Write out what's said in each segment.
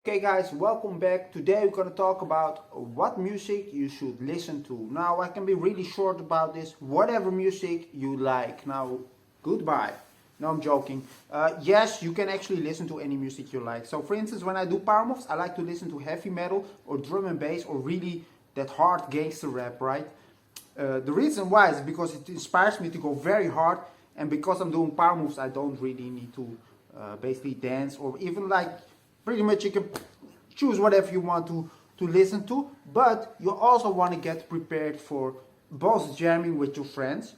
Okay guys, welcome back. Today we're going to talk about what music you should listen to. Now I can be really short about this. Whatever music you like. Now, goodbye. No, I'm joking. Yes, you can actually listen to any music you like. So for instance, when I do power moves, I like to listen to heavy metal or drum and bass or really that hard gangster rap, right? The reason why is because it inspires me to go very hard, and because I'm doing power moves, I don't really need to basically dance or even like pretty much you can choose whatever you want to listen to, but you also want to get prepared for both jamming with your friends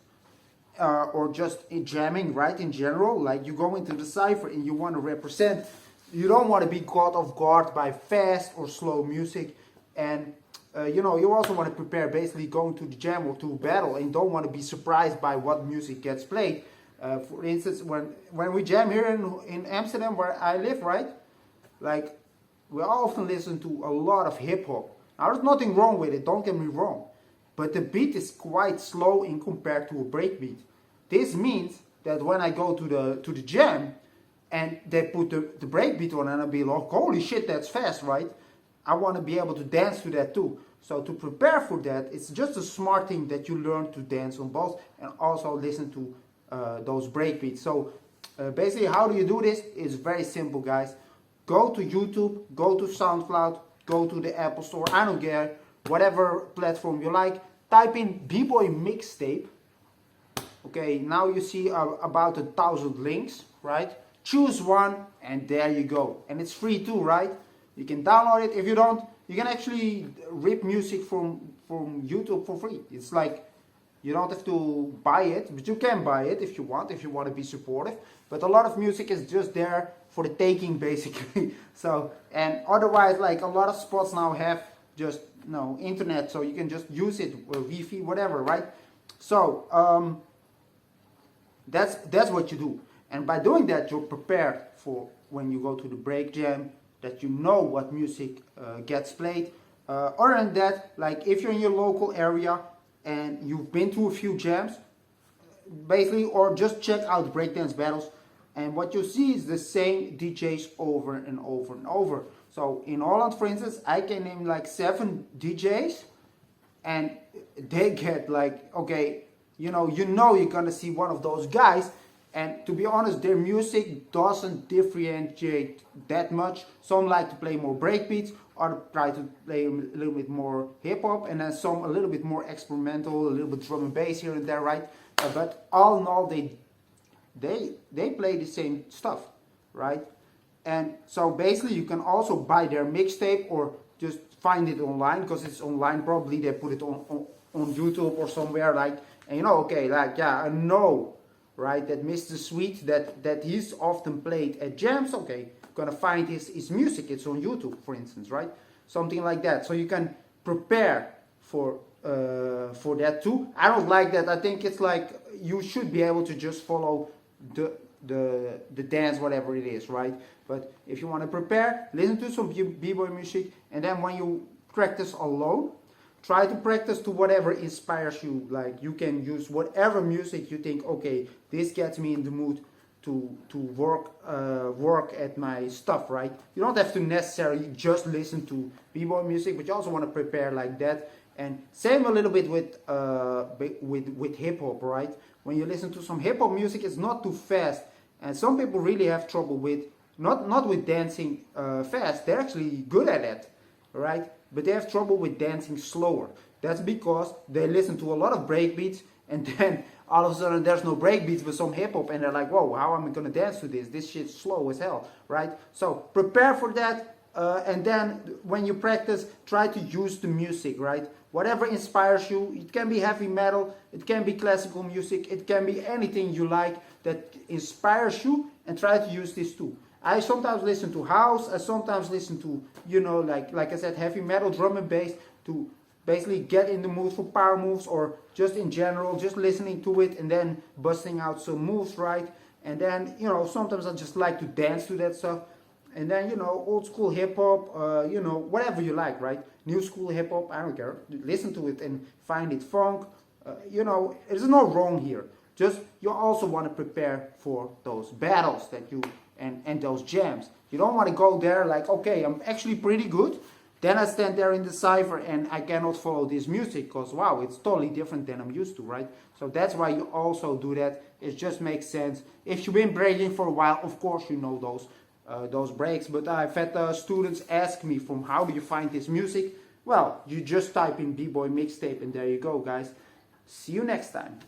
or just jamming, right, in general. Like you go into the cipher and you want to represent. You don't want to be caught off guard by fast or slow music, and you also want to prepare basically going to the jam or to battle, and don't want to be surprised by what music gets played. For instance, when we jam here in Amsterdam, where I live, right, like we often listen to a lot of hip hop. Now there's nothing wrong with it, don't get me wrong, but the beat is quite slow in compared to a breakbeat. This means that when I go to the jam and they put the breakbeat on and I'll be like, holy shit, that's fast, right? I want to be able to dance to that too. So to prepare for that, it's just a smart thing that you learn to dance on both and also listen to those breakbeats. So basically, how do you do this? It's very simple, guys. Go to YouTube, go to SoundCloud, go to the Apple Store, I don't care, whatever platform you like. Type in B-Boy Mixtape. Okay, now you see about 1,000 links, right? Choose one and there you go. And it's free too, right? You can download it. If you don't, you can actually rip music from YouTube for free. It's like you don't have to buy it, but you can buy it if you want to be supportive. But a lot of music is just there for the taking, basically. So, and otherwise, like a lot of spots now have just internet, so you can just use it, Wi-Fi, whatever, right? So that's what you do, and by doing that, you're prepared for when you go to the break jam, that you know what music gets played. Other than that, like if you're in your local area and you've been to a few jams, basically, or just check out breakdance battles, and what you see is the same DJs over and over and over. So in Holland, for instance, I can name like 7 DJs, and they get like, okay, you're gonna see one of those guys, and to be honest, their music doesn't differentiate that much. Some like to play more breakbeats, others try to play a little bit more hip hop, and then some a little bit more experimental, a little bit drum and bass here and there, right? But all in all, they play the same stuff, right? And so basically, you can also buy their mixtape or just find it online, because it's online. Probably they put it on YouTube or somewhere, like, and okay, like, yeah, I know, right, that Mr. Sweet, that he's often played at jams. Okay, gonna find his music. It's on YouTube, for instance, right? Something like that. So you can prepare for that too. I don't like that. I think it's like you should be able to just follow the dance, whatever it is, right? But if you want to prepare, listen to some b-boy music, and then when you practice alone, try to practice to whatever inspires you. Like you can use whatever music you think, okay, this gets me in the mood to work at my stuff, right? You don't have to necessarily just listen to b-boy music, but you also want to prepare like that. And same a little bit with hip hop, right? When you listen to some hip hop music, it's not too fast, and some people really have trouble with not with dancing fast. They're actually good at it, right? But they have trouble with dancing slower. That's because they listen to a lot of breakbeats, and then all of a sudden there's no breakbeats but some hip hop, and they're like, whoa, how am I gonna dance to this? This shit's slow as hell, right? So prepare for that, and then when you practice, try to use the music, right? Whatever inspires you. It can be heavy metal, it can be classical music, it can be anything you like that inspires you, and try to use this too. I sometimes listen to house, I sometimes listen to, like I said, heavy metal, drum and bass, to basically get in the mood for power moves, or just in general, just listening to it and then busting out some moves, right? And then, sometimes I just like to dance to that stuff. And then, old school hip hop, whatever you like, right? New school hip hop, I don't care. Listen to it and find it funk. There's no wrong here. Just you also want to prepare for those battles that you and those jams. You don't want to go there like, okay, I'm actually pretty good. Then I stand there in the cypher and I cannot follow this music because, wow, it's totally different than I'm used to, right? So that's why you also do that. It just makes sense. If you've been breaking for a while, of course you know those breaks. But I've had students ask me from how do you find this music? Well, you just type in B-Boy Mixtape and there you go, guys. See you next time.